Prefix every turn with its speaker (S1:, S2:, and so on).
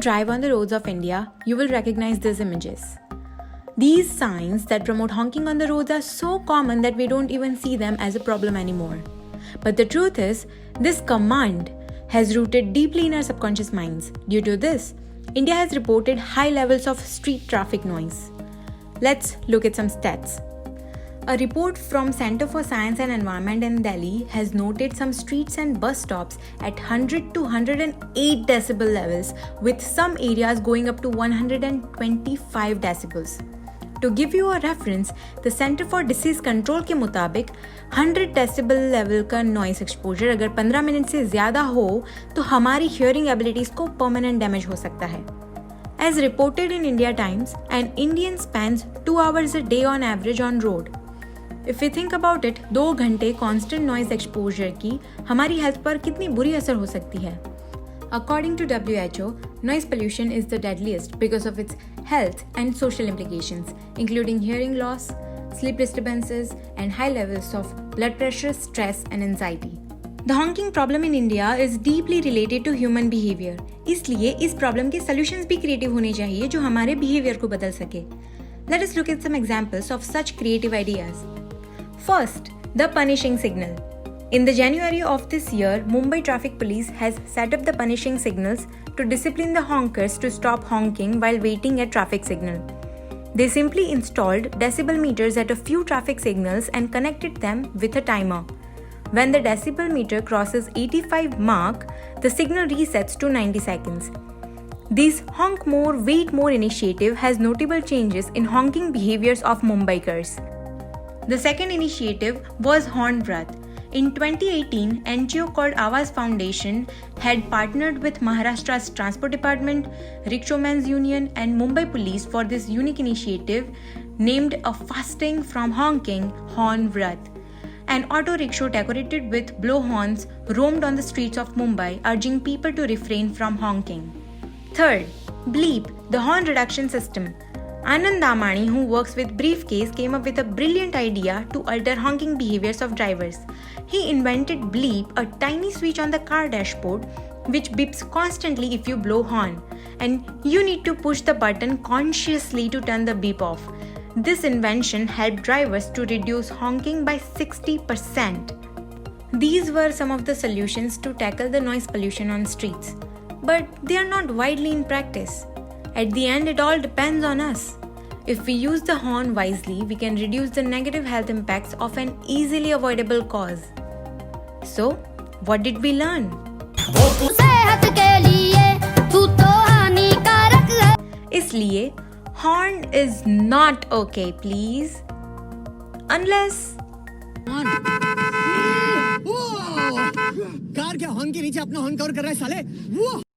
S1: drive on the roads of India, you will recognize these images. These signs that promote honking on the roads are so common that we don't even see them as a problem anymore. But the truth is, this command has rooted deeply in our subconscious minds. Due to this, India has reported high levels of street traffic noise. Let's look at some stats. A report from Center for Science and Environment in Delhi has noted some streets and bus stops at 100 to 108 decibel levels, with some areas going up to 125 decibels. To give you a reference, the Center for Disease Control के मुताबिक 100 decibel level का noise exposure अगर 15 minute से ज़्यादा हो तो हमारी hearing abilities को परमानेंट डैमेज हो सकता है. As reported in India Times, an Indian spends 2 hours a day on average on road. If we think about it, 2 घंटे constant noise exposure की हमारी हेल्थ पर कितनी बुरी असर हो सकती है. According to WHO, noise pollution is the deadliest because of its health and social implications, including hearing loss, sleep disturbances, and high levels of blood pressure, stress, and anxiety. The honking problem in India is deeply related to human behavior. इसलिए इस problem के solutions भी creative होने चाहिए जो हमारे behavior को बदल सके. Let us look at some examples of such creative ideas. First, the punishing signal. In the January of this year, Mumbai Traffic Police has set up the punishing signals to discipline the honkers to stop honking while waiting at traffic signal. They simply installed decibel meters at a few traffic signals and connected them with a timer. When the decibel meter crosses 85 mark, the signal resets to 90 seconds. This Honk More, Wait More initiative has notable changes in honking behaviors of Mumbaikars. The second initiative was Horn Vrat. In 2018, NGO called Awaaz Foundation had partnered with Maharashtra's Transport Department, Rickshawmen's Union, and Mumbai Police for this unique initiative named a Fasting from Honking Horn Vrat. An auto rickshaw decorated with blowhorns roamed on the streets of Mumbai, urging people to refrain from honking. Third, Bleep, the horn reduction system. Anand Damani, who works with Briefcase, came up with a brilliant idea to alter honking behaviors of drivers. He invented Bleep, a tiny switch on the car dashboard which beeps constantly if you blow horn, and you need to push the button consciously to turn the beep off. This invention helped drivers to reduce honking by 60%. These were some of the solutions to tackle the noise pollution on streets, but they are not widely in practice. At the end, it all depends on us. If we use the horn wisely, we can reduce the negative health impacts of an easily avoidable cause. So, what did we learn? इसलिए, horn is not okay, please. Unless...
S2: car क्या horn के नीचे अपना horn cover कर रहा है साले?